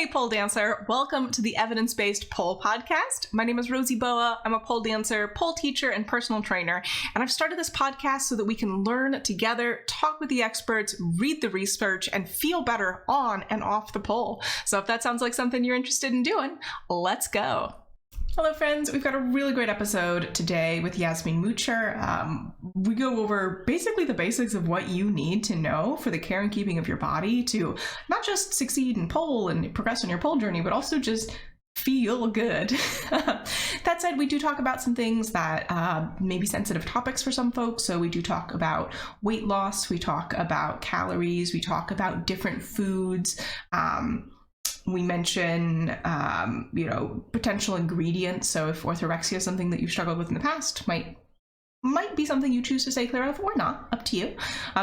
Hey pole dancer, welcome to the Evidence-Based Pole Podcast. My name is Rosie Boa. I'm a pole dancer, pole teacher, and personal trainer. And I've started this podcast so that we can learn together, talk with the experts, read the research, and feel better on and off the pole. So if that sounds like something you're interested in doing, let's go. Hello friends, we've got a really great episode today with Yasmine Mucher. We go over basically the basics of what you need to know for the care and keeping of your body to not just succeed in pole and progress on your pole journey, but also just feel good. That said, we do talk about some things that may be sensitive topics for some folks. So we do talk about weight loss, we talk about calories, we talk about different foods. We mention, potential ingredients. So if orthorexia is something that you've struggled with in the past, might be something you choose to stay clear of or not, up to you.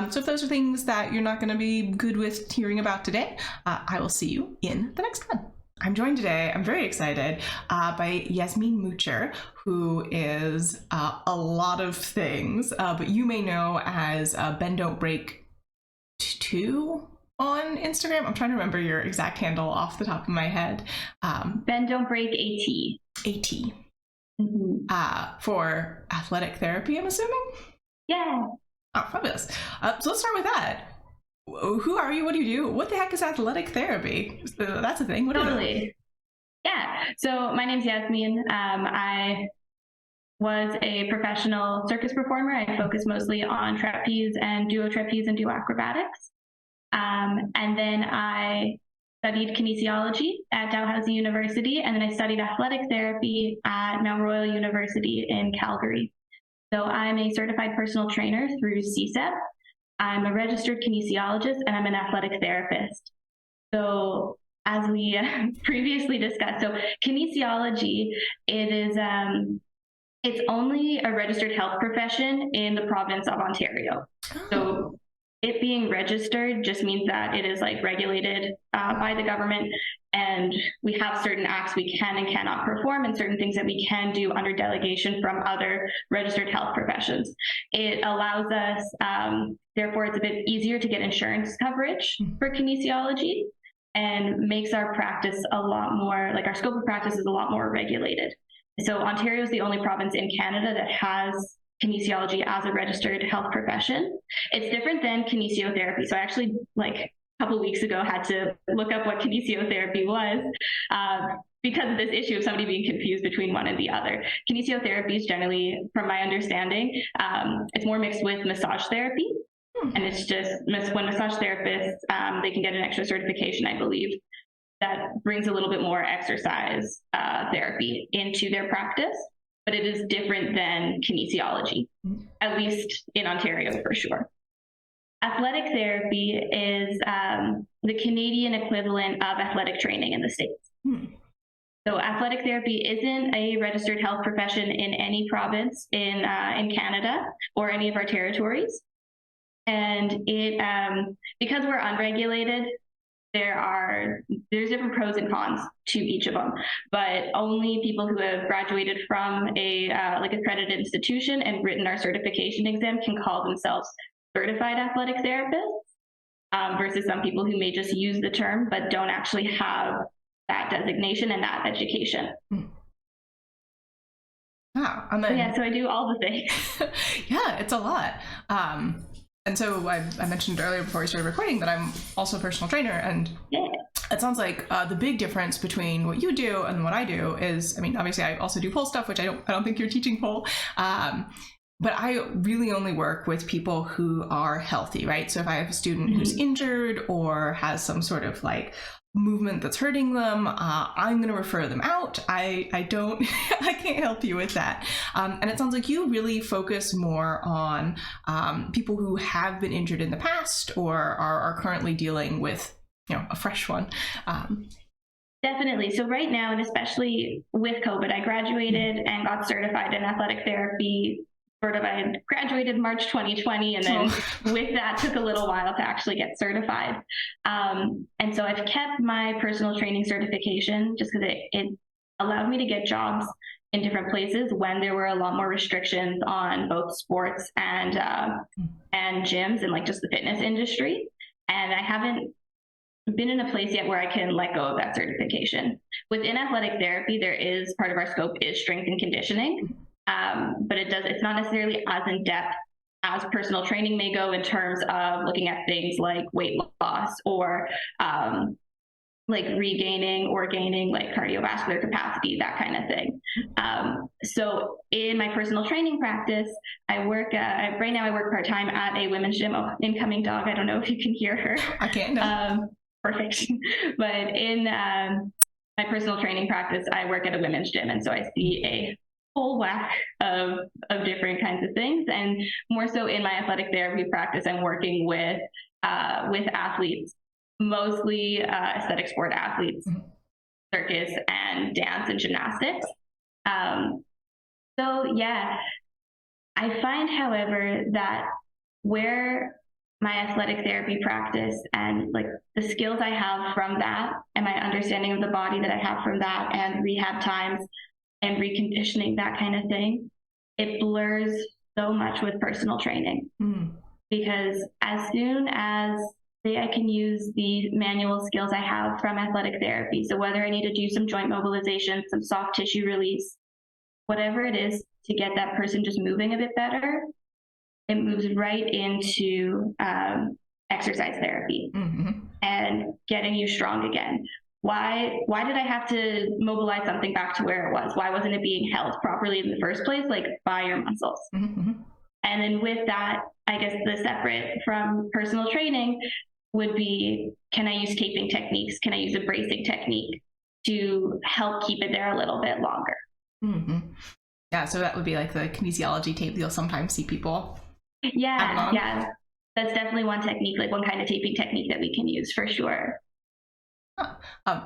So if those are things that you're not going to be good with hearing about today, I will see you in the next one. I'm joined today, I'm very excited, by Yasmine Mucher, who is a lot of things, but you may know as Bend Don't Break 2 on Instagram. I'm trying to remember your exact handle off the top of my head. Bend Don't Break AT. AT. Mm-hmm. For athletic therapy, I'm assuming? Yeah. Oh, fabulous. So let's start with that. Who are you? What do you do? What the heck is athletic therapy? That's a thing. What totally. is it? Yeah. So my name's Yasmine. I was a professional circus performer. I focus mostly on trapeze and duo trapeze and duo acrobatics. And then I studied kinesiology at Dalhousie University, and then I studied athletic therapy at Mount Royal University in Calgary. So I'm a certified personal trainer through CSEP. I'm a registered kinesiologist, and I'm an athletic therapist. So as we previously discussed, so kinesiology, it's only a registered health profession in the province of Ontario. So it being registered just means that it is regulated by the government, and we have certain acts we can and cannot perform and certain things that we can do under delegation from other registered health professions. It allows us, therefore it's a bit easier to get insurance coverage for kinesiology and makes our practice a lot more, our scope of practice is a lot more regulated. So Ontario is the only province in Canada that has kinesiology as a registered health profession. It's different than kinesiotherapy. So I actually, a couple of weeks ago, had to look up what kinesiotherapy was because of this issue of somebody being confused between one and the other. Kinesiotherapy is generally, from my understanding, it's more mixed with massage therapy. And it's just when massage therapists, they can get an extra certification, I believe, that brings a little bit more exercise therapy into their practice. But it is different than kinesiology, at least in Ontario for sure. Athletic therapy is the Canadian equivalent of athletic training in the States. So athletic therapy isn't a registered health profession in any province in Canada or any of our territories. And it because we're unregulated, there's different pros and cons to each of them, but only people who have graduated from a accredited institution and written our certification exam can call themselves certified athletic therapists, versus some people who may just use the term but don't actually have that designation and that education. Wow. So I do all the things. Yeah, it's a lot. And so I mentioned earlier before we started recording that I'm also a personal trainer, and it sounds like the big difference between what you do and what I do is, obviously I also do pole stuff, which I don't think you're teaching pole, but I really only work with people who are healthy, right? So if I have a student who's injured or has some sort of movement that's hurting them, I'm going to refer them out. I can't help you with that. And it sounds like you really focus more on people who have been injured in the past or are currently dealing with, a fresh one. Definitely. So right now, and especially with COVID, I graduated and got certified in athletic therapy. I graduated March 2020, and then with that took a little while to actually get certified. And so I've kept my personal training certification just because it allowed me to get jobs in different places when there were a lot more restrictions on both sports and gyms and just the fitness industry. And I haven't been in a place yet where I can let go of that certification. Within athletic therapy, there is part of our scope is strength and conditioning, but it's not necessarily as in depth as personal training may go in terms of looking at things like weight loss or like regaining or gaining like cardiovascular capacity, that kind of thing. So in my personal training practice, I work, right now I work part-time at a women's gym. Oh, incoming dog. I don't know if you can hear her. I can, no. Perfect. But in my personal training practice, I work at a women's gym. And so I see a whole whack of different kinds of things. And more so in my athletic therapy practice, I'm working with athletes, mostly aesthetic sport athletes, circus and dance and gymnastics. So yeah, I find, however, that where my athletic therapy practice and like the skills I have from that and my understanding of the body that I have from that and rehab times and reconditioning, that kind of thing, it blurs so much with personal training. Because as soon as I can use the manual skills I have from athletic therapy, so whether I need to do some joint mobilization, some soft tissue release, whatever it is to get that person just moving a bit better, it moves right into exercise therapy and getting you strong again. Why did I have to mobilize something back to where it was? Why wasn't it being held properly in the first place, like by your muscles? And then with that, I guess the separate from personal training would be, can I use taping techniques? Can I use a bracing technique to help keep it there a little bit longer? Yeah, so that would be like the kinesiology tape you'll sometimes see people. Yeah. That's definitely one technique, like one kind of taping technique that we can use for sure.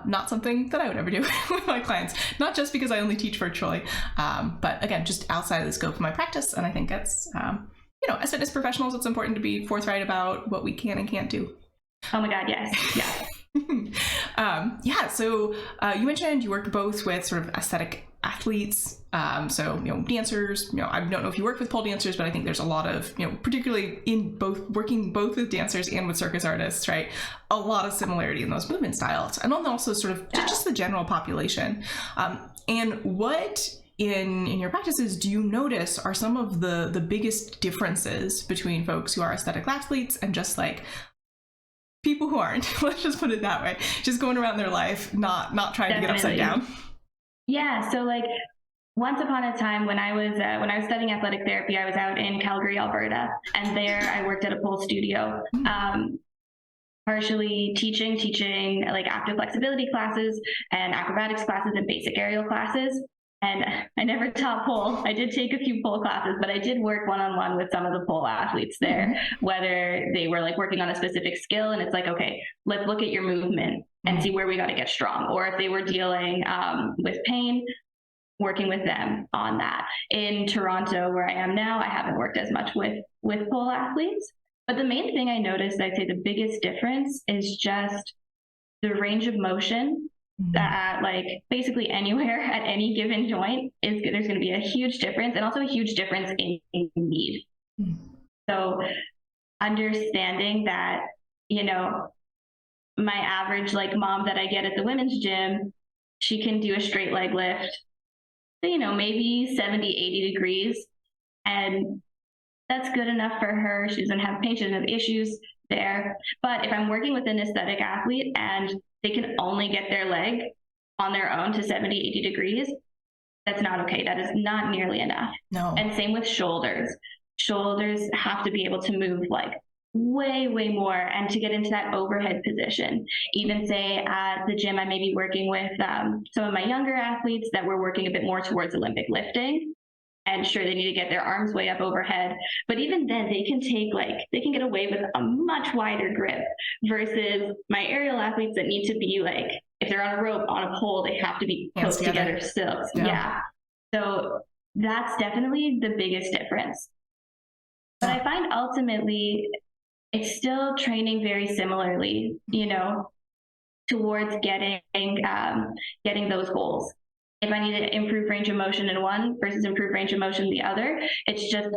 Not something that I would ever do with my clients, not just because I only teach virtually, but again, just outside of the scope of my practice. And I think that's, as fitness professionals, it's important to be forthright about what we can and can't do. Oh my God, yes. Yeah. So you mentioned you work both with sort of aesthetic athletes, so dancers. I don't know if you work with pole dancers, but I think there's a lot of particularly in working both with dancers and with circus artists, right? A lot of similarity in those movement styles, and then also sort of just the general population. And what in your practices do you notice are some of the biggest differences between folks who are aesthetic athletes and just like people who aren't? Let's just put it that way. Just going around their life, not trying to get upside down. Yeah. So like once upon a time when I was studying athletic therapy, I was out in Calgary, Alberta, and there I worked at a pole studio, partially teaching like active flexibility classes and acrobatics classes and basic aerial classes. And I never taught pole. I did take a few pole classes, but I did work one-on-one with some of the pole athletes there, whether they were like working on a specific skill and it's like, okay, let's look at your movement and see where we got to get strong. Or if they were dealing with pain, working with them on that. In Toronto, where I am now, I haven't worked as much with pole athletes. But the main thing I noticed, I'd say the biggest difference is just the range of motion that like basically anywhere at any given joint there's going to be a huge difference, and also a huge difference in need. So understanding that, my average like mom that I get at the women's gym, she can do a straight leg lift, maybe 70, 80 degrees. And that's good enough for her. She doesn't have pain, she doesn't have issues there. But if I'm working with an aesthetic athlete and they can only get their leg on their own to 70, 80 degrees, that's not okay. That is not nearly enough. No. And same with shoulders. Shoulders have to be able to move like way, way more, and to get into that overhead position. Even say at the gym, I may be working with some of my younger athletes that were working a bit more towards Olympic lifting. And sure, they need to get their arms way up overhead, but even then they can get away with a much wider grip versus my aerial athletes that need to be like, if they're on a rope, on a pole, they have to be close together still. Yeah. So that's definitely the biggest difference. But I find ultimately it's still training very similarly, towards getting those goals. If I need to improve range of motion in one versus improve range of motion in the other, it's just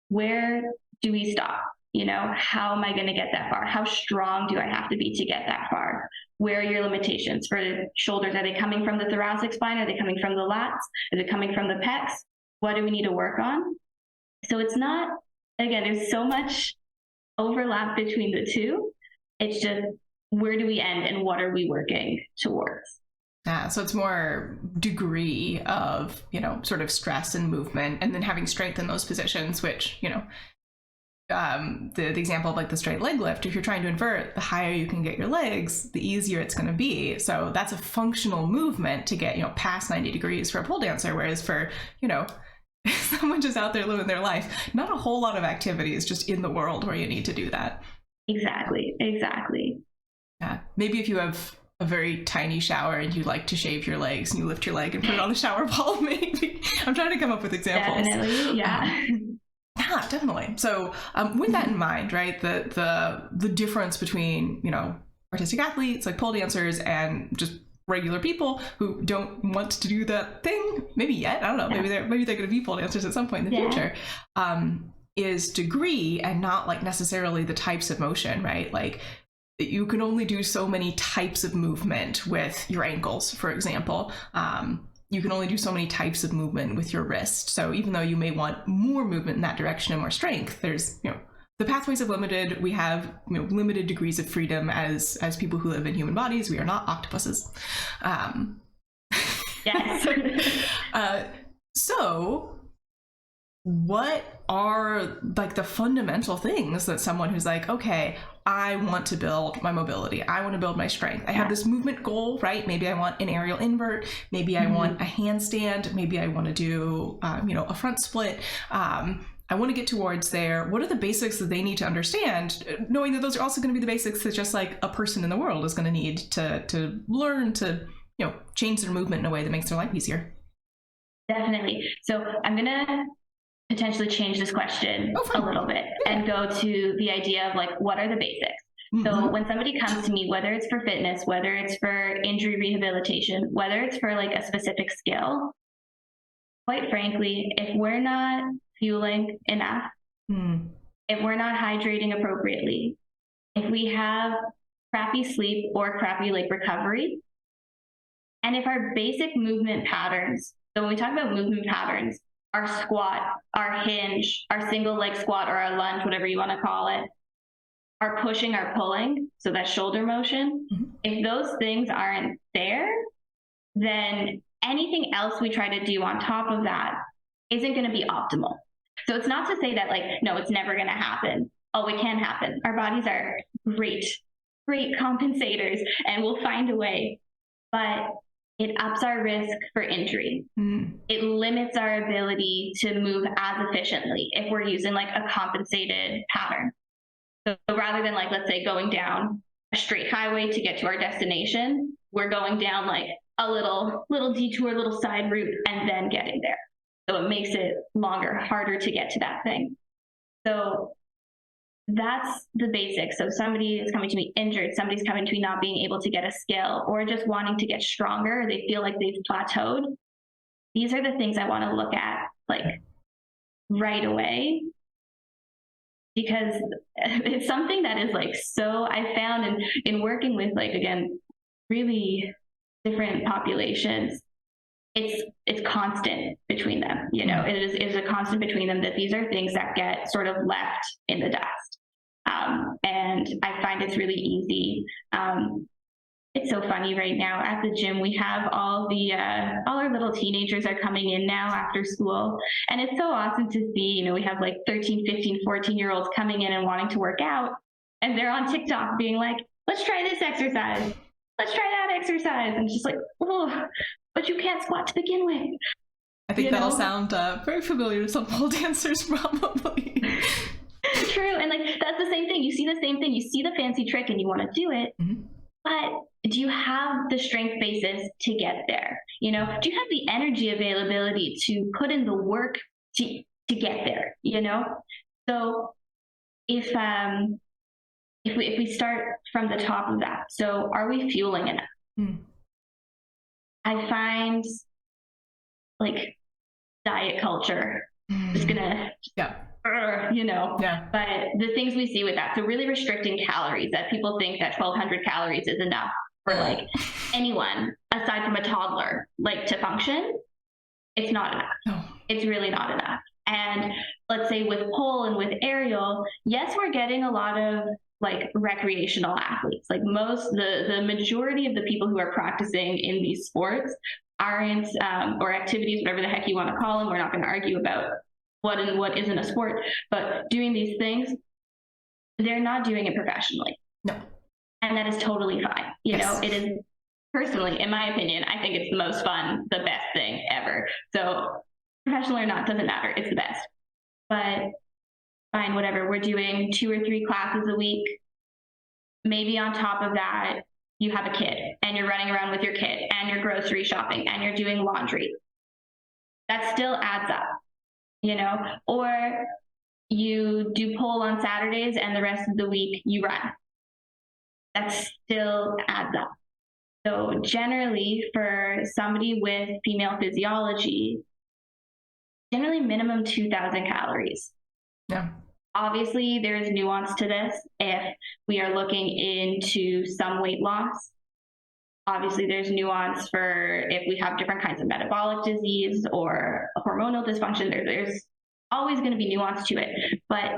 where do we stop? how am I going to get that far? How strong do I have to be to get that far? Where are your limitations for the shoulders? Are they coming from the thoracic spine? Are they coming from the lats? Is it coming from the pecs? What do we need to work on? So it's not, again, there's so much overlap between the two. It's just, where do we end and what are we working towards? Yeah, so it's more degree of, sort of stress and movement, and then having strength in those positions, which, the example of like the straight leg lift, if you're trying to invert, the higher you can get your legs, the easier it's going to be. So that's a functional movement to get, past 90 degrees for a pole dancer. Whereas for, someone just out there living their life, not a whole lot of activities just in the world where you need to do that. Exactly. Yeah. Maybe if you have a very tiny shower and you like to shave your legs and you lift your leg and put it on the shower ball, maybe. I'm trying to come up with examples. Definitely, yeah. Yeah, definitely. So with that in mind, right, the difference between, artistic athletes like pole dancers and just regular people who don't want to do that thing, maybe yet, I don't know, maybe they're going to be pole dancers at some point in the future, is degree and not like necessarily the types of motion, right? Like you can only do so many types of movement with your ankles, for example. You can only do so many types of movement with your wrist. So even though you may want more movement in that direction and more strength, there's, the pathways are limited. We have, limited degrees of freedom as people who live in human bodies. We are not octopuses. Yes. So what are like the fundamental things that someone who's like, okay, I want to build my mobility, I want to build my strength, I have this movement goal, right? Maybe I want an aerial invert, maybe I want a handstand, maybe I want to do a front split, I want to get towards there. What are the basics that they need to understand, knowing that those are also going to be the basics that just like a person in the world is going to need to learn to change their movement in a way that makes their life easier? Definitely. So I'm gonna potentially change this question a little bit and go to the idea of like, what are the basics? So when somebody comes to me, whether it's for fitness, whether it's for injury rehabilitation, whether it's for like a specific skill, quite frankly, if we're not fueling enough, if we're not hydrating appropriately, if we have crappy sleep or crappy like recovery, and if our basic movement patterns, so when we talk about movement patterns, our squat, our hinge, our single leg squat or our lunge, whatever you want to call it, our pushing, our pulling, so that shoulder motion, if those things aren't there, then anything else we try to do on top of that isn't going to be optimal. So it's not to say that like, no, it's never going to happen. Oh, it can happen. Our bodies are great compensators and we'll find a way, but it ups our risk for injury. It limits our ability to move as efficiently if we're using like a compensated pattern. So rather than like, let's say going down a straight highway to get to our destination, we're going down like a little detour, little side route, and then getting there. So it makes it longer, harder to get to that thing. So that's the basics. So somebody is coming to me injured, somebody's coming to me not being able to get a skill or just wanting to get stronger. They feel like they've plateaued. These are the things I want to look at like right away, because it's something that is like, so I found in working with like, again, really different populations, it's constant between them. It is a constant between them that these are things that get sort of left in the dust. And I find it's really easy. It's so funny right now at the gym, we have all our little teenagers are coming in now after school. And it's so awesome to see, we have like 13, 15, 14-year-olds coming in and wanting to work out. And they're on TikTok being like, let's try this exercise. Let's try that exercise. And it's just like, oh, but you can't squat to begin with. I think that'll sound very familiar to some pole dancers, probably. True. And like, that's the same thing. You see the same thing. You see the fancy trick and you want to do it. But do you have the strength basis to get there? Do you have the energy availability to put in the work to get there? So if we start from the top of that, so are we fueling enough? I find like diet culture is gonna Yeah. But the things we see with that, so really restricting calories, that people think that 1,200 calories is enough for like anyone aside from a toddler, like to function. It's not enough. No. It's really not enough. And let's say with pole and with aerial, yes, we're getting a lot of like recreational athletes. Like the majority of the people who are practicing in these sports aren't, or activities, whatever the heck you want to call them. We're not going to argue about what and what isn't a sport, but doing these things, they're not doing it professionally. No. And that is totally fine. It is, personally, in my opinion, I think it's the most fun, the best thing ever. So professional or not, doesn't matter. It's the best. But fine, whatever. We're doing 2 or 3 classes a week. Maybe on top of that, you have a kid and you're running around with your kid and you're grocery shopping and you're doing laundry. That still adds up, or you do pole on Saturdays and the rest of the week you run. That still adds up. So generally for somebody with female physiology, generally minimum 2,000 calories. Yeah. Obviously, there's nuance to this. If we are looking into some weight loss, obviously there's nuance for if we have different kinds of metabolic disease or hormonal dysfunction. There's always going to be nuance to it. But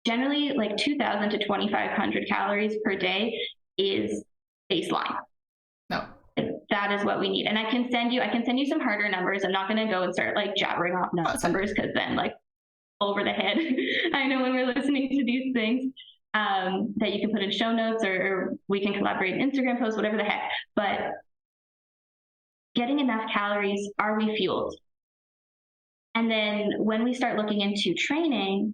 generally, like 2,000 to 2,500 calories per day is baseline. No. That is what we need. And I can send you some harder numbers. I'm not going to go and start like jabbering off numbers, because then like over the head. I know when we're listening to these things that you can put in show notes, or we can collaborate in Instagram posts, whatever the heck. But getting enough calories, are we fueled? And then when we start looking into training,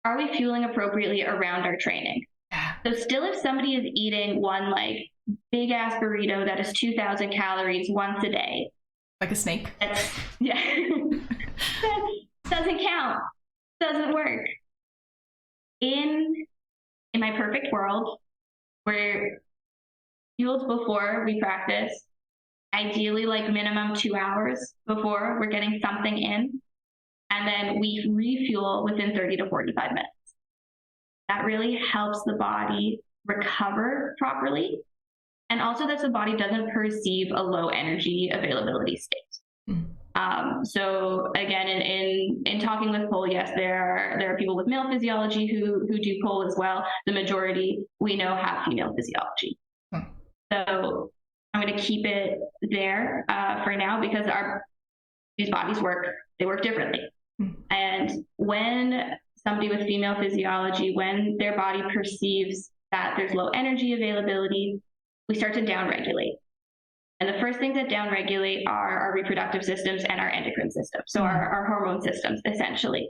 are we fueling appropriately around our training? So still, if somebody is eating one like big ass burrito that is 2,000 calories once a day, like a snake, yeah, that doesn't count, doesn't work. In my perfect world, we're fueled before we practice, ideally like minimum 2 hours before we're getting something in, and then we refuel within 30 to 45 minutes. That really helps the body recover properly, and also that the body doesn't perceive a low energy availability state. So again, in talking with pole, yes, there are people with male physiology who do pole as well. The majority we know have female physiology. So I'm going to keep it there for now, because these bodies work differently. And when somebody with female physiology, when their body perceives that there's low energy availability, we start to downregulate. And the first things that downregulate are our reproductive systems and our endocrine system. So our hormone systems, essentially.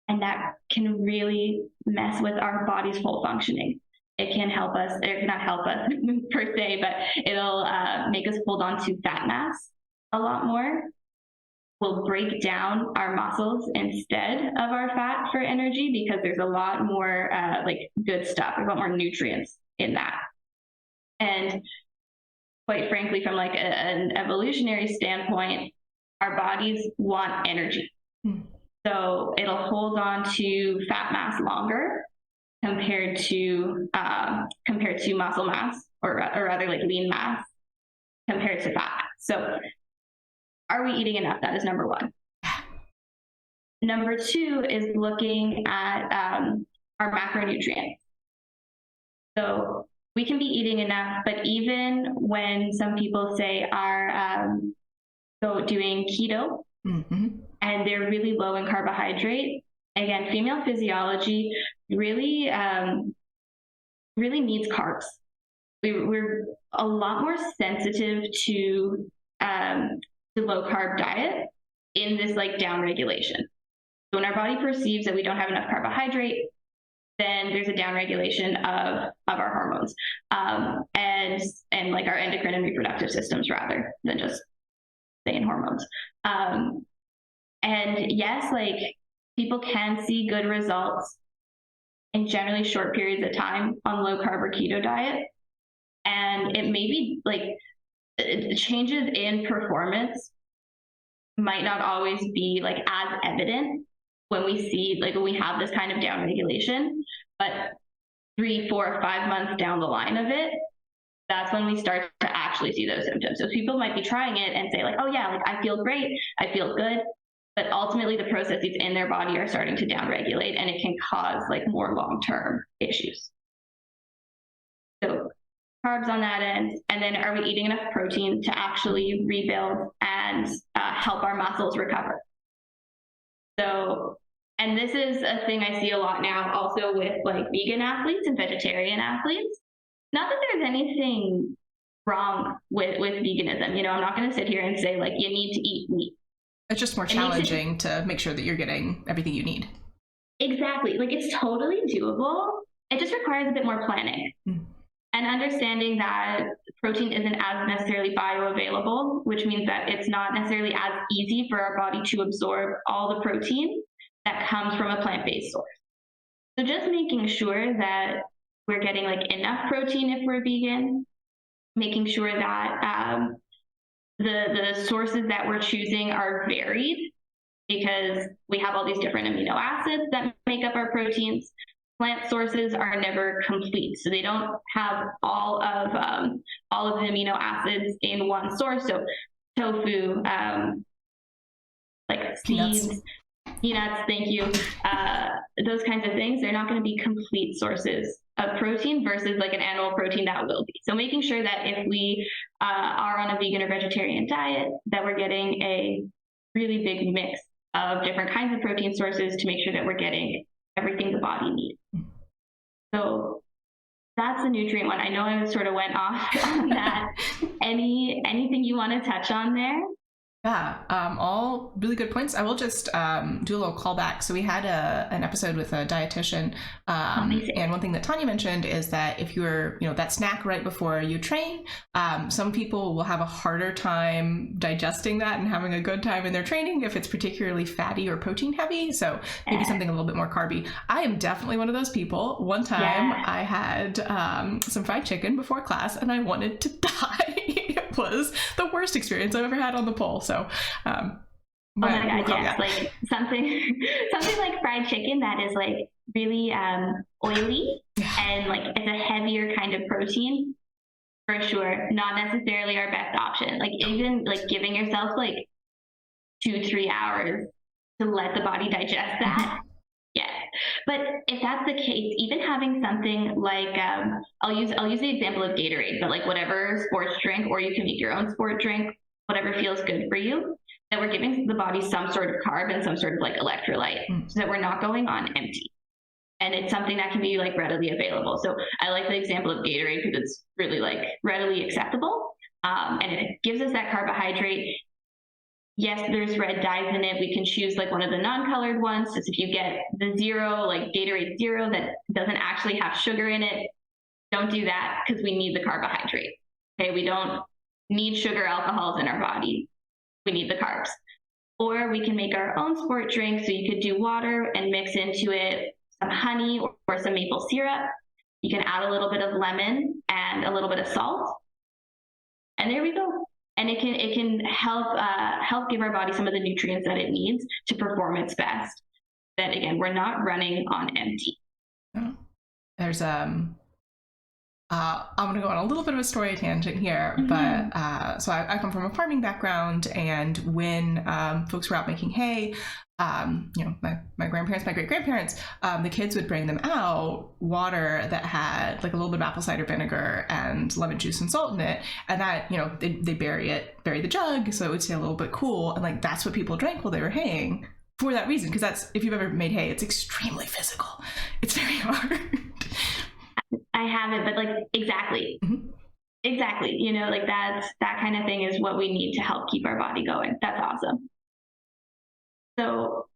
And that can really mess with our body's full functioning. It can help us, or not help us per se, but it'll make us hold on to fat mass a lot more. We'll break down our muscles instead of our fat for energy, because there's a lot more like good stuff, there's a lot more nutrients in that. And quite frankly, from like an evolutionary standpoint, our bodies want energy. So it'll hold on to fat mass longer compared to muscle mass, or rather like lean mass compared to fat. So are we eating enough? That is number one. Number two is looking at our macronutrients. So we can be eating enough, but even when some people say are doing keto, and they're really low in carbohydrate, again, female physiology really needs carbs. We're a lot more sensitive to low carb diet in this like down regulation. So when our body perceives that we don't have enough carbohydrate, then there's a down regulation of our hormones, and like our endocrine and reproductive systems, rather than just saying hormones. And yes, like people can see good results in generally short periods of time on low carb or keto diet, and it may be like changes in performance might not always be like as evident when we see, like when we have this kind of down regulation, but 3, 4, 5 months down the line of it, that's when we start to actually see those symptoms. So people might be trying it and say like, oh yeah, like I feel great, I feel good, but ultimately the processes in their body are starting to downregulate, and it can cause like more long-term issues. So carbs on that end, and then are we eating enough protein to actually rebuild and help our muscles recover? So, and this is a thing I see a lot now also with like vegan athletes and vegetarian athletes. Not that there's anything wrong with veganism. You know, I'm not going to sit here and say like you need to eat meat. It's just more challenging to make sure that you're getting everything you need. Exactly. Like it's totally doable. It just requires a bit more planning. And understanding that protein isn't as necessarily bioavailable, which means that it's not necessarily as easy for our body to absorb all the protein that comes from a plant-based source. So just making sure that we're getting like enough protein if we're vegan, making sure that the sources that we're choosing are varied, because we have all these different amino acids that make up our proteins. Plant sources are never complete, so they don't have all of the amino acids in one source. So tofu, like seeds, peanuts, thank you, those kinds of things, they're not going to be complete sources of protein versus like an animal protein that will be. So making sure that if we are on a vegan or vegetarian diet, that we're getting a really big mix of different kinds of protein sources to make sure that we're getting everything the body needs. So that's the nutrient one. I know I sort of went off on that. Anything you want to touch on there? Yeah, all really good points. I will just do a little callback. So we had an episode with a dietitian, and one thing that Tanya mentioned is that if you're, that snack right before you train, some people will have a harder time digesting that and having a good time in their training if it's particularly fatty or protein heavy. So maybe something a little bit more carby. I am definitely one of those people. One time I had some fried chicken before class and I wanted to die. It was the worst experience I've ever had on the pole. So, oh my God, yes, like something like fried chicken that is like really oily and like it's a heavier kind of protein, for sure, not necessarily our best option. Like even like giving yourself like 2-3 hours to let the body digest that. Yes, but if that's the case, even having something like I'll use the example of Gatorade, but like whatever sports drink, or you can make your own sport drink, whatever feels good for you, that we're giving the body some sort of carb and some sort of like electrolyte, so that we're not going on empty. And it's something that can be like readily available. So I like the example of Gatorade because it's really like readily acceptable, and it gives us that carbohydrate. Yes, there's red dyes in it. We can choose like one of the non-colored ones. So if you get the zero, like Gatorade Zero, that doesn't actually have sugar in it, don't do that because we need the carbohydrate. Okay, we don't need sugar alcohols in our body. We need the carbs. Or we can make our own sport drink. So you could do water and mix into it some honey or some maple syrup. You can add a little bit of lemon and a little bit of salt. And there we go. And it can help give our body some of the nutrients that it needs to perform its best. That again, we're not running on empty. There's I'm gonna go on a little bit of a story tangent here, but so I come from a farming background, and when folks were out making hay, my grandparents, my great-grandparents, the kids would bring them out water that had like a little bit of apple cider vinegar and lemon juice and salt in it, and that they bury the jug so it would stay a little bit cool, and like that's what people drank while they were haying for that reason, because that's, if you've ever made hay, it's extremely physical. It's very hard. I haven't, but like exactly. Exactly. Like that kind of thing is what we need to help keep our body going. That's awesome. So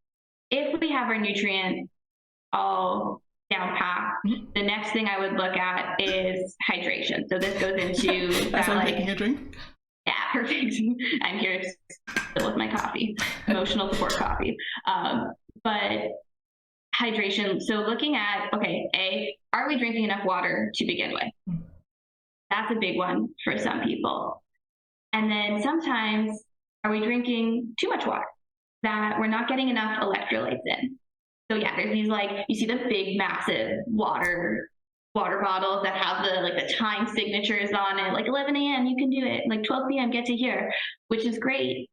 if we have our nutrient all down pat, the next thing I would look at is hydration. So this goes into that's like making a drink. Yeah, perfect. I'm here still with my coffee, emotional support coffee. But hydration. So looking at, okay, are we drinking enough water to begin with? That's a big one for some people. And then sometimes, are we drinking too much water, that we're not getting enough electrolytes in? So yeah, there's these like, you see the big, massive water bottles that have the time signatures on it, like 11 a.m. you can do it, like 12 p.m. get to here, which is great.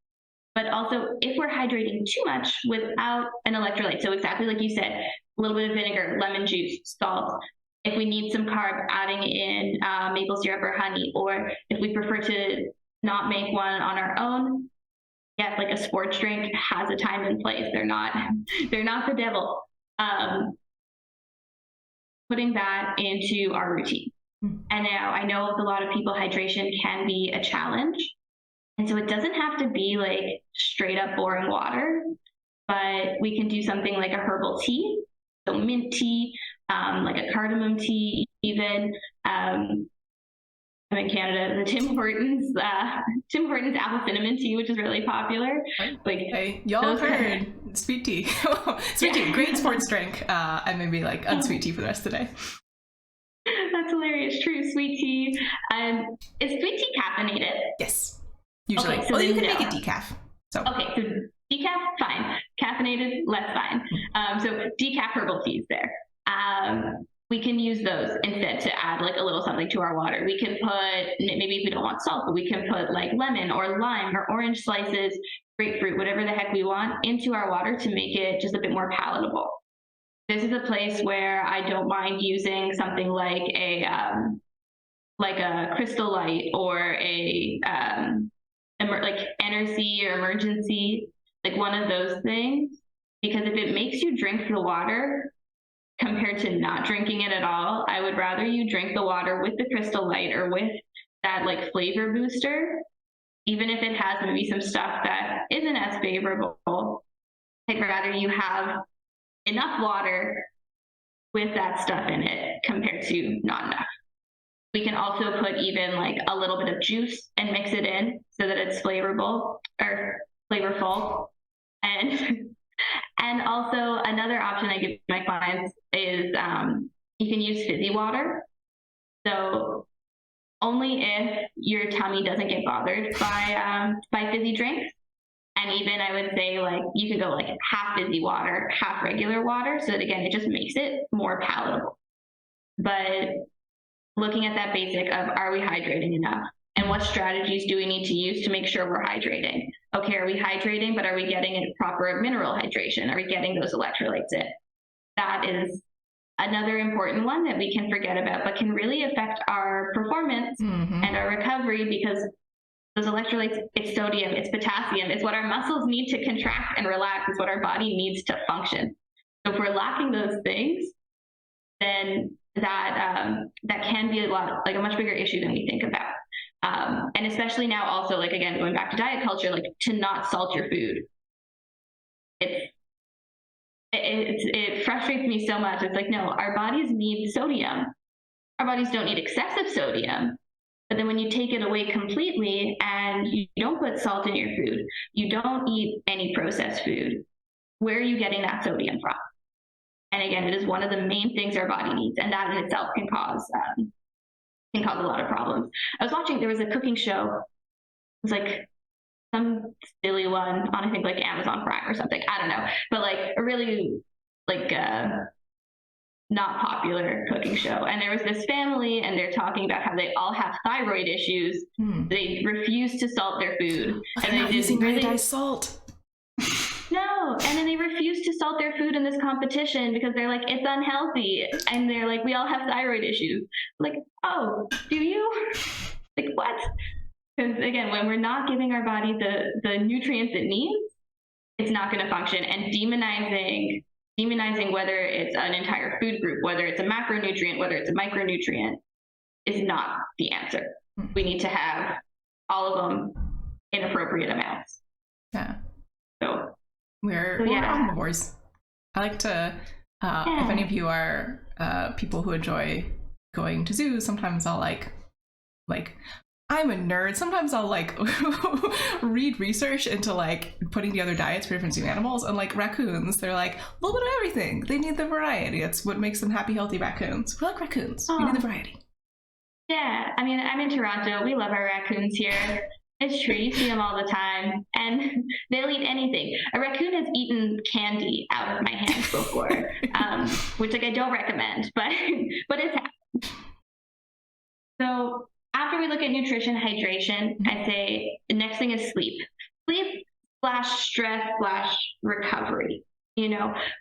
But also, if we're hydrating too much without an electrolyte, so exactly like you said, a little bit of vinegar, lemon juice, salt. If we need some carb, adding in maple syrup or honey, or if we prefer to not make one on our own, yes, like a sports drink has a time and place. They're not the devil. Putting that into our routine. And now I know with a lot of people, hydration can be a challenge. And so it doesn't have to be like straight up boring water, but we can do something like a herbal tea, so mint tea, like a cardamom tea even. I'm in Canada, the Tim Hortons apple cinnamon tea, which is really popular. Like, hey, y'all heard sweet tea. Sweet tea, great sports drink, and maybe like unsweet tea for the rest of the day. That's hilarious. True, sweet tea. Is sweet tea caffeinated? Yes, usually. Okay, so well, you can make it decaf. So okay, so decaf, fine. Caffeinated, less fine. So decaf herbal teas there. We can use those instead to add like a little something to our water. We can put, maybe if we don't want salt, but we can put like lemon or lime or orange slices, grapefruit, whatever the heck we want into our water to make it just a bit more palatable. This is a place where I don't mind using something like a Crystal Light or like Energy or Emergency, like one of those things, because if it makes you drink the water compared to not drinking it at all, I would rather you drink the water with the Crystal Light or with that like flavor booster, even if it has maybe some stuff that isn't as favorable. I'd rather you have enough water with that stuff in it compared to not enough. We can also put even like a little bit of juice and mix it in so that it's flavorful. And also another option I give my clients is you can use fizzy water. So only if your tummy doesn't get bothered by fizzy drinks. And even I would say like you could go like half fizzy water, half regular water. So that again, it just makes it more palatable. But looking at that basic of, are we hydrating enough? And what strategies do we need to use to make sure we're hydrating? Okay, are we hydrating, but are we getting a proper mineral hydration? Are we getting those electrolytes in? That is another important one that we can forget about, but can really affect our performance and our recovery, because those electrolytes, it's sodium, it's potassium, it's what our muscles need to contract and relax, it's what our body needs to function. So if we're lacking those things, then that can be a much bigger issue than we think about. And especially now also, like, again, going back to diet culture, like to not salt your food. It frustrates me so much. It's like, no, our bodies need sodium. Our bodies don't need excessive sodium. But then when you take it away completely and you don't put salt in your food, you don't eat any processed food, where are you getting that sodium from? And again, it is one of the main things our body needs, and that in itself can cause a lot of problems. I was watching, there was a cooking show. It was like some silly one on, I think, like Amazon Prime or something. I don't know. But like a really like not popular cooking show. And there was this family and they're talking about how they all have thyroid issues. They refuse to salt their food. And they're using iodized salt. No, and then they refuse to salt their food in this competition because they're like, it's unhealthy. And they're like, we all have thyroid issues. Like, oh, do you? Like, what? Because again, when we're not giving our body the nutrients it needs, it's not going to function. And demonizing whether it's an entire food group, whether it's a macronutrient, whether it's a micronutrient, is not the answer. We need to have all of them in appropriate amounts. Yeah. So we're omnivores. I like to, if any of you are people who enjoy going to zoos, sometimes I'll like I'm a nerd. Sometimes I'll like read research into like putting together diets for different zoo animals, and like raccoons, they're like a little bit of everything. They need the variety. It's what makes them happy, healthy raccoons. We like raccoons. We need the variety. Yeah, I mean, I'm in Toronto. We love our raccoons here. It's true. You see them all the time, and they'll eat anything. A raccoon has eaten candy out of my hands before, which I don't recommend, but it's happened. So after we look at nutrition, hydration, I say the next thing is sleep. Sleep / stress / recovery.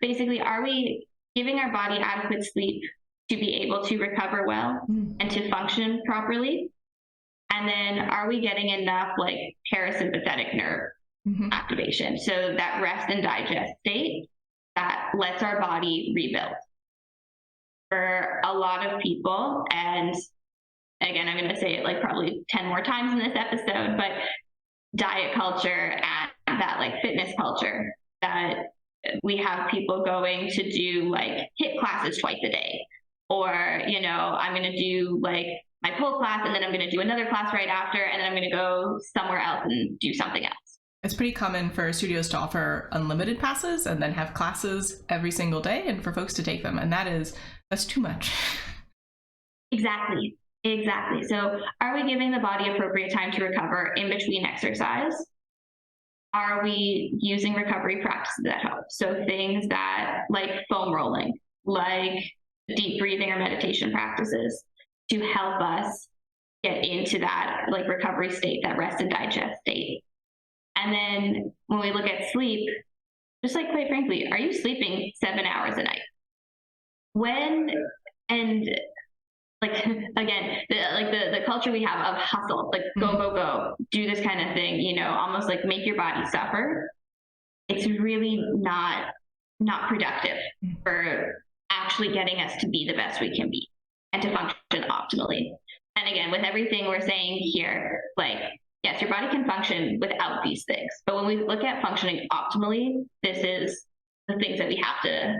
Basically, are we giving our body adequate sleep to be able to recover well and to function properly? And then are we getting enough parasympathetic nerve activation? So that rest and digest state that lets our body rebuild. For a lot of people, and again, I'm going to say it probably 10 more times in this episode, but diet culture and that fitness culture, that we have people going to do HIIT classes twice a day, or, I'm going to do my pole class, and then I'm going to do another class right after, and then I'm going to go somewhere else and do something else. It's pretty common for studios to offer unlimited passes and then have classes every single day, and for folks to take them. And that's too much. Exactly. So are we giving the body appropriate time to recover in between exercise? Are we using recovery practices at home? So things that foam rolling, deep breathing or meditation practices, to help us get into that recovery state, that rest and digest state. And then when we look at sleep, just quite frankly, are you sleeping 7 hours a night? When, and again, the culture we have of hustle, go, do this kind of thing, almost make your body suffer. It's really not productive for actually getting us to be the best we can be and to function optimally. And again, with everything we're saying here, yes, your body can function without these things. But when we look at functioning optimally, this is the things that we have to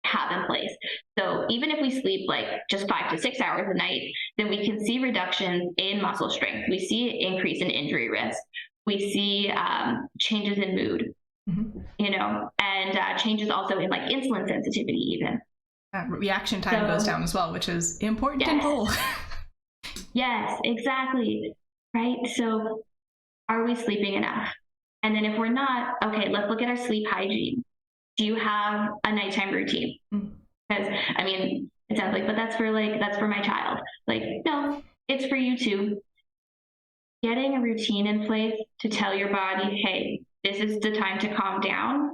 have in place. So even if we sleep just 5 to 6 hours a night, then we can see reductions in muscle strength. We see an increase in injury risk. We see changes in mood, and changes also in insulin sensitivity even. Reaction time goes down as well, which is important in pole. Yes, exactly. Right. So are we sleeping enough? And then if we're not, okay, let's look at our sleep hygiene. Do you have a nighttime routine? Because it sounds but that's for my child. No, it's for you too. Getting a routine in place to tell your body, hey, this is the time to calm down.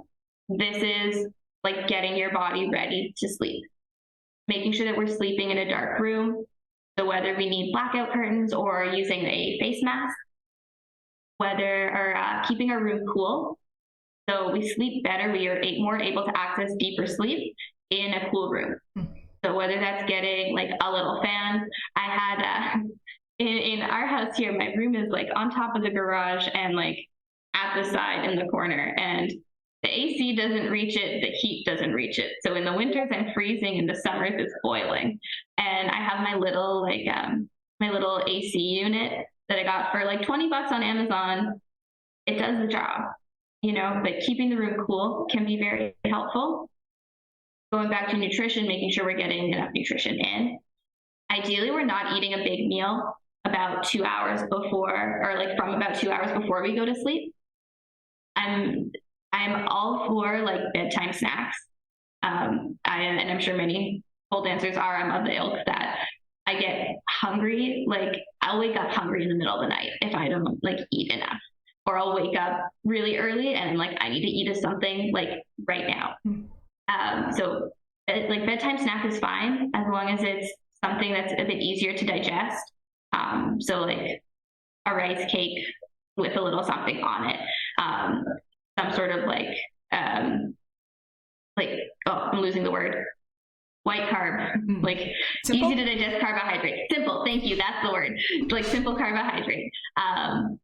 This is getting your body ready to sleep. Making sure that we're sleeping in a dark room. So whether we need blackout curtains or using a face mask, keeping our room cool. So we sleep better. We are more able to access deeper sleep in a cool room. So whether that's getting a little fan, I had in our house here, my room is on top of the garage and at the side in the corner, and the AC doesn't reach it, the heat doesn't reach it. So in the winters I'm freezing, in the summers it's boiling. And I have my little my little AC unit that I got for $20 on Amazon. It does the job, but keeping the room cool can be very helpful. Going back to nutrition, making sure we're getting enough nutrition in. Ideally, we're not eating a big meal about 2 hours before, or from about 2 hours before we go to sleep. I'm all for bedtime snacks. And I'm sure many pole dancers are. I'm of the ilk that I get hungry. I'll wake up hungry in the middle of the night if I don't eat enough, or I'll wake up really early and I'm I need to eat something right now. So bedtime snack is fine as long as it's something that's a bit easier to digest. So a rice cake with a little something on it. Some sort of I'm losing the word. White carb, simple? Easy to digest carbohydrate. Simple, thank you, that's the word. Simple carbohydrate.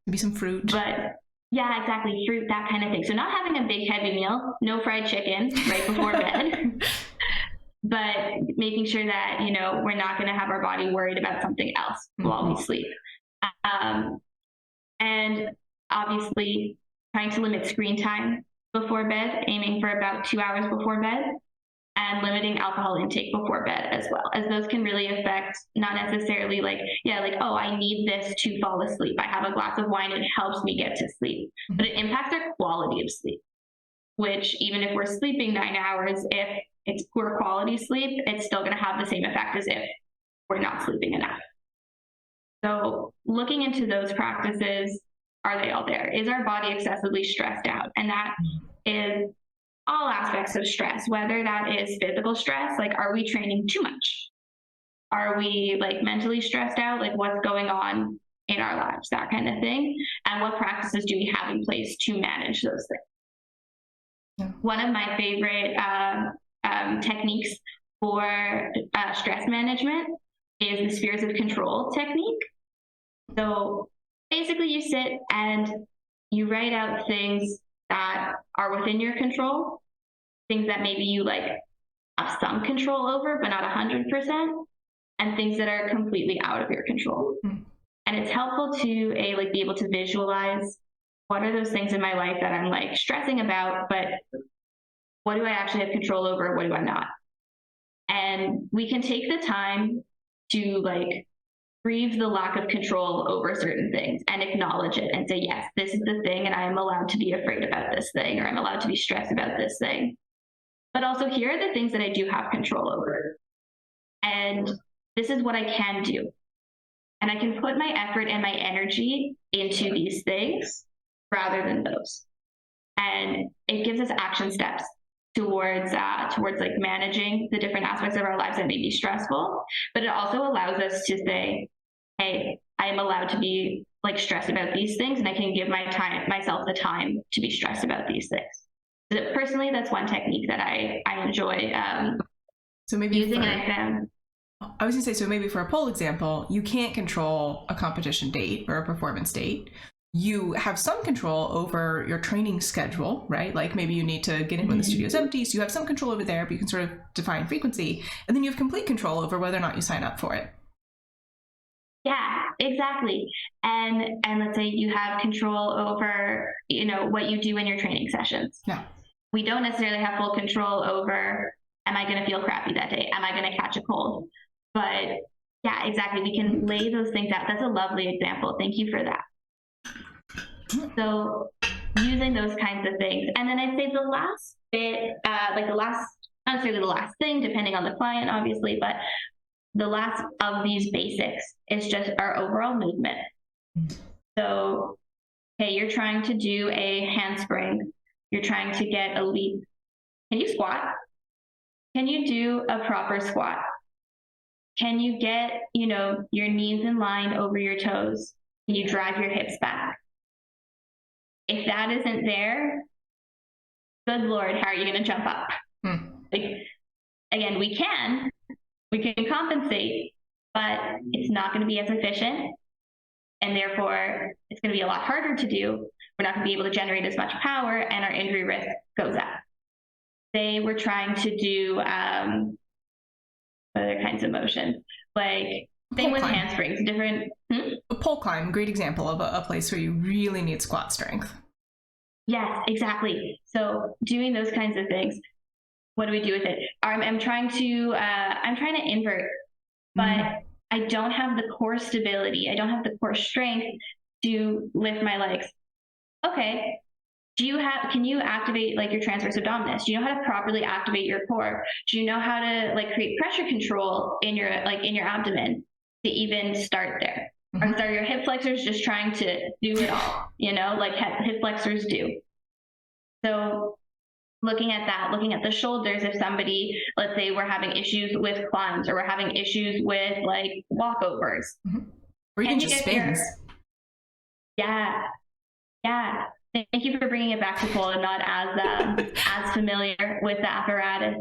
Maybe some fruit. But yeah, exactly, fruit, that kind of thing. So not having a big heavy meal, no fried chicken right before bed, but making sure that, we're not gonna have our body worried about something else while we sleep. And obviously trying to limit screen time before bed, aiming for about 2 hours before bed. and limiting alcohol intake before bed as well, as those can really affect not necessarily like, oh, I need this to fall asleep. I have a glass of wine, it helps me get to sleep, but it impacts our quality of sleep, which even if we're sleeping 9 hours, if it's poor quality sleep, it's still going to have the same effect as if we're not sleeping enough. So looking into those practices, are they all there? Is our body excessively stressed out? And that is all aspects of stress, whether that is physical stress, like are we training too much? Are we like mentally stressed out? Like what's going on in our lives, that kind of thing. And what practices do we have in place to manage those things? Yeah. One of my favorite techniques for stress management is the spheres of control technique. So basically you sit and you write out things that are within your control, things that maybe you like have some control over, but not 100%, and things that are completely out of your control. Mm-hmm. And it's helpful to be able to visualize what are those things in my life that I'm like stressing about, but what do I actually have control over? What do I not? And we can take the time to like grieve the lack of control over certain things and acknowledge it and say, yes, this is the thing, and I am allowed to be afraid about this thing, or I'm allowed to be stressed about this thing. But also, here are the things that I do have control over. And this is what I can do. And I can put my effort and my energy into these things rather than those. And it gives us action steps towards like managing the different aspects of our lives that may be stressful, but it also allows us to say, hey, I am allowed to be like stressed about these things, and I can give myself the time to be stressed about these things. So personally, that's one technique that I enjoy so maybe using. And I found, I was gonna say, so maybe for a pole example, you can't control a competition date or a performance date. You have some control over your training schedule, right? Like maybe you need to get in when the studio's empty, so you have some control over there, but you can sort of define frequency. And then you have complete control over whether or not you sign up for it. Yeah, exactly. And let's say you have control over, what you do in your training sessions. Yeah. We don't necessarily have full control over, am I going to feel crappy that day? Am I going to catch a cold? But yeah, exactly. We can lay those things out. That's a lovely example. Thank you for that. So using those kinds of things. And then I'd say the last bit, not necessarily the last thing, depending on the client, obviously, but the last of these basics is just our overall movement. So, hey, you're trying to do a handspring. You're trying to get a leap. Can you squat? Can you do a proper squat? Can you get, your knees in line over your toes? Can you drive your hips back? If that isn't there, good Lord, how are you going to jump up? Again, we can compensate, but it's not going to be as efficient. And therefore, it's going to be a lot harder to do. We're not going to be able to generate as much power, and our injury risk goes up. They were trying to do other kinds of motions, like same with handsprings, different. A pole climb, great example of a place where you really need squat strength. Yes, exactly. So doing those kinds of things, what do we do with it? I'm trying to invert, but I don't have the core stability. I don't have the core strength to lift my legs. Okay. Can you activate like your transverse abdominis? Do you know how to properly activate your core? Do you know how to like create pressure control in your abdomen to even start there? Or are your hip flexors just trying to do it all, like hip flexors do? So looking at that, looking at the shoulders, if somebody, let's say we're having issues with climbs, or we're having issues with like walkovers. Or even just spins. Yeah. Thank you for bringing it back to pole. I'm not as familiar with the apparatus.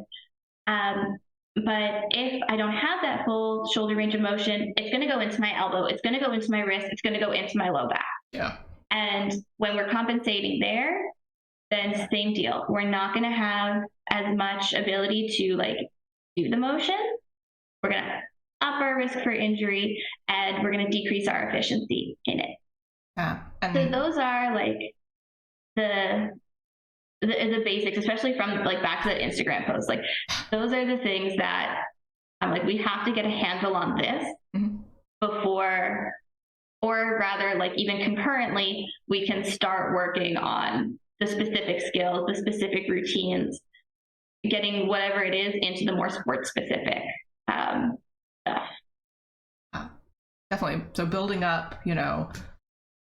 But if I don't have that full shoulder range of motion, it's going to go into my elbow. It's going to go into my wrist. It's going to go into my low back. Yeah. And when we're compensating there, then same deal. We're not going to have as much ability to like do the motion. We're going to up our risk for injury, and we're going to decrease our efficiency in it. Yeah. So those are like the basics, especially from like back to that Instagram post, like those are the things that I'm like, we have to get a handle on this before, or rather like even concurrently, we can start working on the specific skills, the specific routines, getting whatever it is into the more sport specific stuff. Definitely. So building up, you know,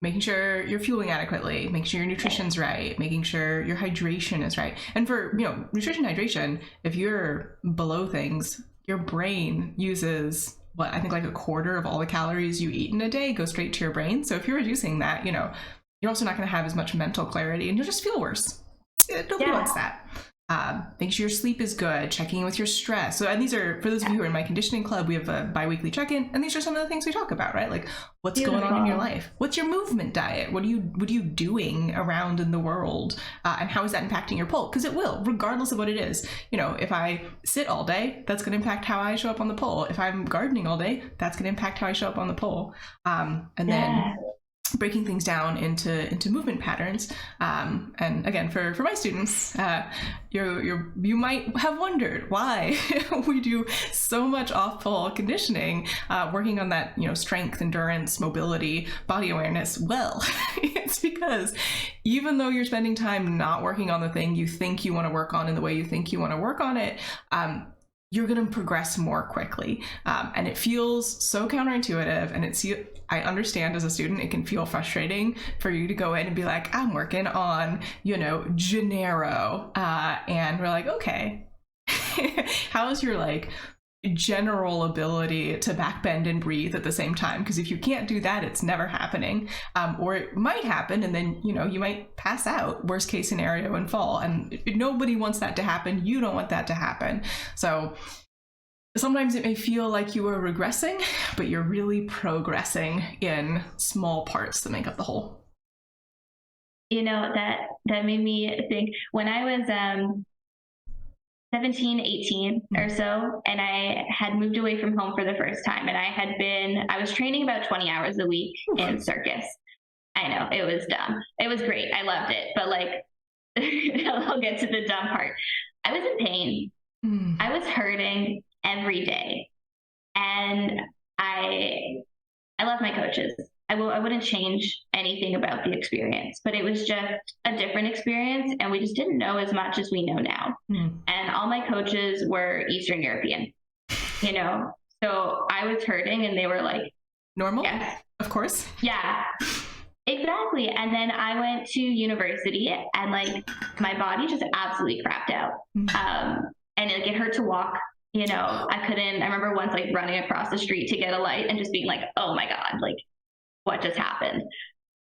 making sure you're fueling adequately, making sure your nutrition's right, making sure your hydration is right. And for, you know, nutrition, hydration, if you're below things, your brain uses what I think like a quarter of all the calories you eat in a day go straight to your brain. So if you're reducing that, you know, you're also not going to have as much mental clarity and you'll just feel worse. Nobody wants that. Making sure your sleep is good, checking in with your stress. So, and these are, for those of you who are in my conditioning club, we have a bi-weekly check-in, and these are some of the things we talk about, right? Like, what's going on in your life? What's your movement diet? What are you doing around in the world? And how is that impacting your pole? Because it will, regardless of what it is. You know, if I sit all day, that's going to impact how I show up on the pole. If I'm gardening all day, that's going to impact how I show up on the pole. Then breaking things down into movement patterns. And again, for my students, you might have wondered why we do so much off-pole conditioning, working on that, you know, strength, endurance, mobility, body awareness. Well, it's because even though you're spending time not working on the thing you think you want to work on in the way you think you want to work on it, you're going to progress more quickly. And it feels so counterintuitive. And I understand as a student, it can feel frustrating for you to go in and be like, I'm working on, you know, Gennaro. And we're like, okay, how's your like general ability to backbend and breathe at the same time? Because if you can't do that, it's never happening. Or it might happen and then, you know, you might pass out, worst case scenario, and fall. And nobody wants that to happen. You don't want that to happen. So sometimes it may feel like you are regressing, but you're really progressing in small parts that make up the whole. You know, that made me think when I was 17, 18 or so, and I had moved away from home for the first time, and I was training about 20 hours a week in circus. I know, it was dumb. It was great. I loved it. But like, I'll get to the dumb part. I was in pain. I was hurting every day. And I love my coaches. I wouldn't change anything about the experience, but it was just a different experience, and we just didn't know as much as we know now. And all my coaches were Eastern European, you know, so I was hurting and they were like, normal? Yes. Of course. Yeah, exactly. And then I went to university and like my body just absolutely crapped out. And like, it hurt to walk. You know, I remember once like running across the street to get a light and just being like, oh my God, like what just happened?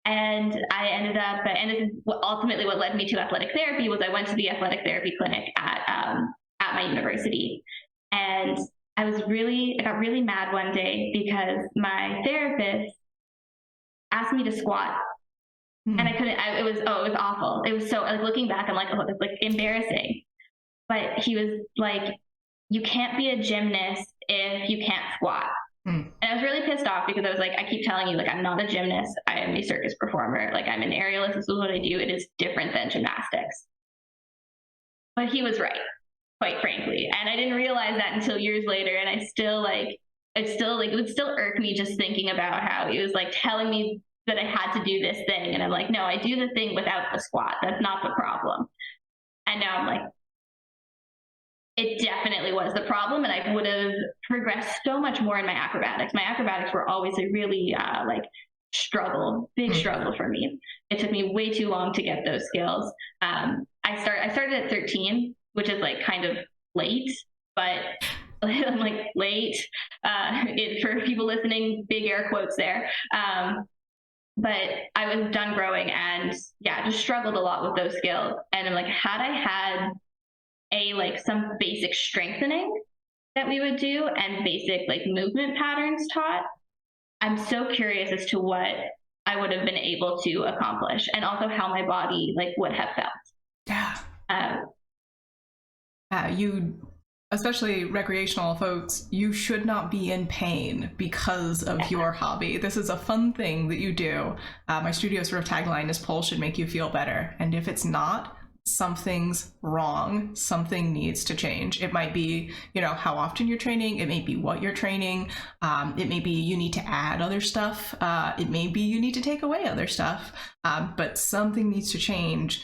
And I ended up, and this is ultimately what led me to athletic therapy, was I went to the athletic therapy clinic at my university. And I got really mad one day because my therapist asked me to squat. And I couldn't, it was awful. It was so, like looking back, I'm like, oh, that's like embarrassing. But he was like, you can't be a gymnast if you can't squat. And I was really pissed off because I was like, I keep telling you, like, I'm not a gymnast. I am a circus performer. Like, I'm an aerialist. This is what I do. It is different than gymnastics. But he was right, quite frankly. And I didn't realize that until years later. And it would still irk me just thinking about how he was like telling me that I had to do this thing. And I'm like, no, I do the thing without the squat. That's not the problem. And now I'm like, it definitely was the problem, and I would have progressed so much more in my acrobatics. My acrobatics were always a really big struggle for me. It took me way too long to get those skills. I started at 13, which is like kind of late, but I'm like late. For people listening, big air quotes there. But I was done growing and just struggled a lot with those skills. And I'm like, had I had some basic strengthening that we would do and basic like movement patterns taught, I'm so curious as to what I would have been able to accomplish, and also how my body like would have felt. You, especially recreational folks, you should not be in pain because of your hobby. This is a fun thing that you do. My studio sort of tagline is "Pole should make you feel better," and if it's not, something's wrong, something needs to change. It might be, how often you're training, it may be what you're training, it may be you need to add other stuff, it may be you need to take away other stuff, but something needs to change.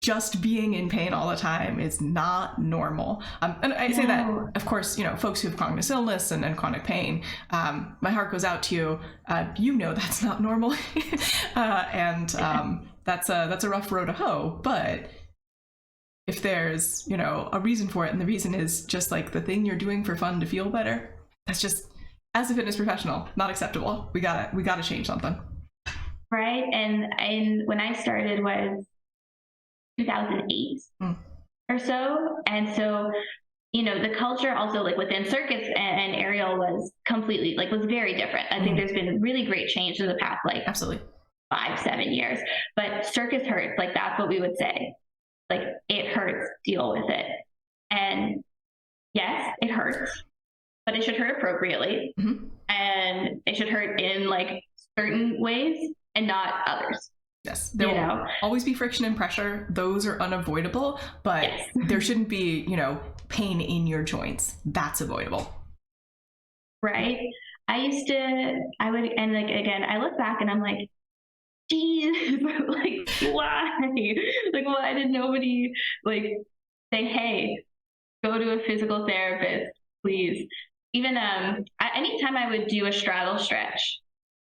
Just being in pain all the time is not normal. And I say that, of course, folks who have cognitive illness and chronic pain, my heart goes out to you. That's not normal. That's a rough road to hoe. But if there's, a reason for it, and the reason is just like the thing you're doing for fun to feel better, that's just, as a fitness professional, not acceptable. We gotta change something. Right. And when I started was 2008 or so. And so, the culture also like within circus and aerial was completely was very different. I think there's been really great change in the past, absolutely 5-7 years, but circus hurts. That's what we would say. It hurts, deal with it. And yes, it hurts, but it should hurt appropriately. And it should hurt in certain ways and not others. Yes, there will always be friction and pressure. Those are unavoidable, but there shouldn't be, pain in your joints. That's avoidable. Right. I look back and I'm like, geez, why? Why did nobody say, hey, go to a physical therapist, please? Even anytime I would do a straddle stretch,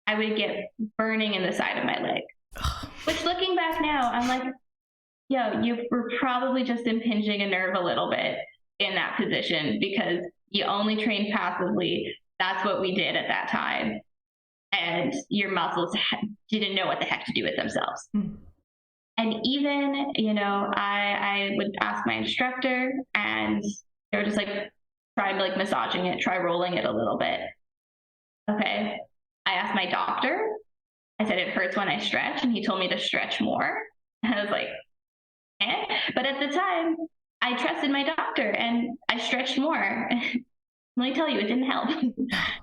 I would get burning in the side of my leg. Which, looking back now, I'm like, you were probably just impinging a nerve a little bit in that position because you only trained passively. That's what we did at that time. And your muscles didn't know what the heck to do with themselves. And even, I would ask my instructor and they were just try massaging it, try rolling it a little bit. Okay. I asked my doctor. I said, it hurts when I stretch. And he told me to stretch more. And I was like, eh? But at the time, I trusted my doctor and I stretched more. Let me tell you, it didn't help.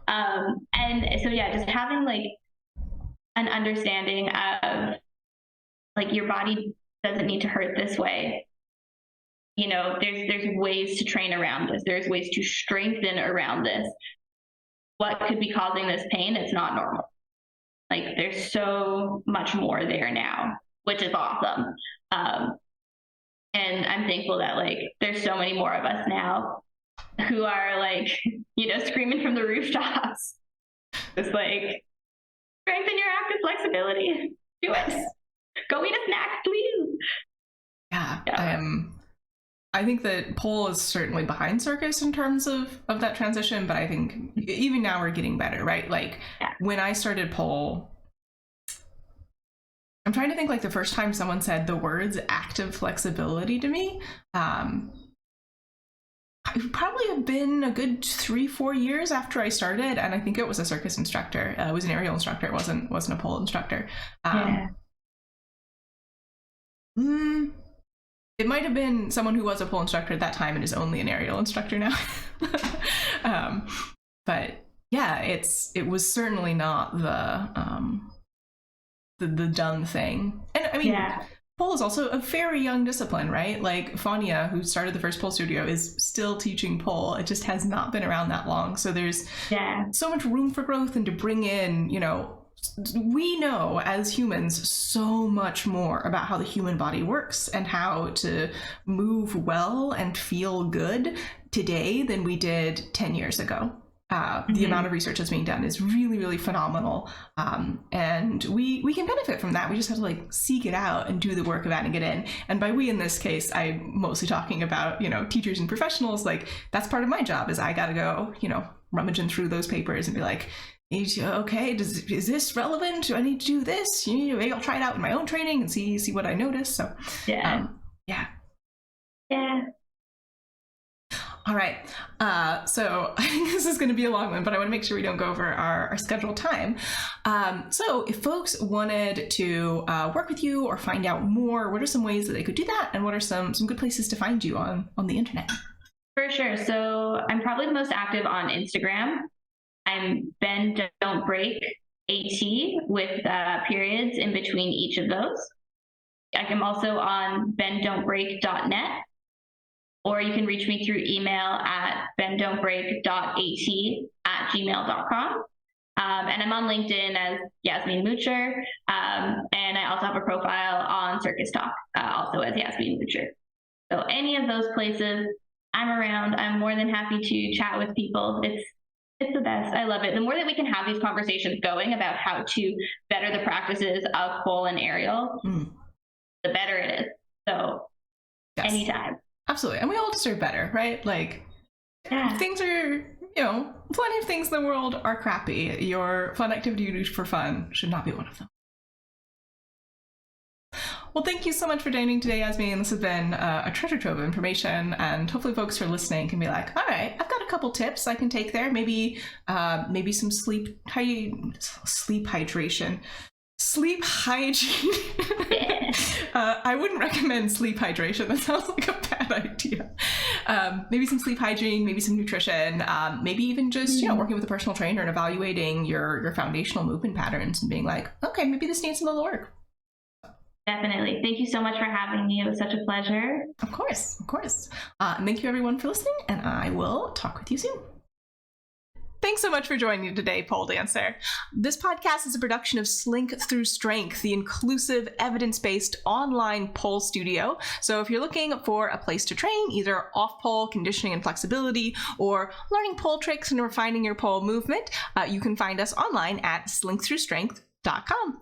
And so, just having an understanding of your body doesn't need to hurt this way. There's ways to train around this. There's ways to strengthen around this. What could be causing this pain? It's not normal. There's so much more there now, which is awesome. And I'm thankful that there's so many more of us now who are screaming from the rooftops. Just strengthen your active flexibility. Do it. Go eat a snack, please. Yeah. I think that pole is certainly behind circus in terms of that transition, but I think even now we're getting better, right? When I started pole, I'm trying to think the first time someone said the words active flexibility to me, it would probably have been a good 3-4 years after I started, and I think it was a circus instructor. It was an aerial instructor. It wasn't a pole instructor. It might have been someone who was a pole instructor at that time and is only an aerial instructor now. But yeah, it was certainly not the done thing. And I mean, pole is also a very young discipline, right? Fania, who started the first pole studio, is still teaching pole. It just has not been around that long. So there's so much room for growth and to bring in, we know as humans so much more about how the human body works and how to move well and feel good today than we did 10 years ago. The amount of research that's being done is really, really phenomenal. And we can benefit from that. We just have to seek it out and do the work of adding it in. And by we in this case, I'm mostly talking about, teachers and professionals. That's part of my job is I got to go, rummaging through those papers and be like, okay, is this relevant? Do I need to do this? Maybe I'll try it out in my own training and see what I notice. So yeah. All right. So I think this is going to be a long one, but I want to make sure we don't go over our scheduled time. So if folks wanted to work with you or find out more, what are some ways that they could do that? And what are some good places to find you on the internet? For sure. So I'm probably the most active on Instagram. I'm Bend Don't Break AT with periods in between each of those. I'm also on benddon'tbreak.net, or you can reach me through email at benddon'tbreak.at@gmail.com. And I'm on LinkedIn as Yasmine Mucher. And I also have a profile on Circus Talk, also as Yasmine Mucher. So any of those places, I'm around. I'm more than happy to chat with people. It's the best. I love it. The more that we can have these conversations going about how to better the practices of pole and aerial, the better it is. So yes. Anytime. Absolutely. And we all deserve better, right? Like, things are, plenty of things in the world are crappy. Your fun activity you do for fun should not be one of them. Well, thank you so much for joining today, Yasmine. This has been a treasure trove of information, and hopefully folks who are listening can be like, all right, I've got a couple tips I can take there. Maybe some sleep hydration. Sleep hygiene. I wouldn't recommend sleep hydration. That sounds like a bad idea. Maybe some sleep hygiene, maybe some nutrition, maybe even just, working with a personal trainer and evaluating your foundational movement patterns and being like, okay, maybe this needs a little work. Definitely. Thank you so much for having me. It was such a pleasure. Of course. And thank you everyone for listening, and I will talk with you soon. Thanks so much for joining me today, pole dancer. This podcast is a production of Slink Through Strength, the inclusive, evidence-based online pole studio. So if you're looking for a place to train, either off-pole conditioning and flexibility, or learning pole tricks and refining your pole movement, you can find us online at slinkthroughstrength.com.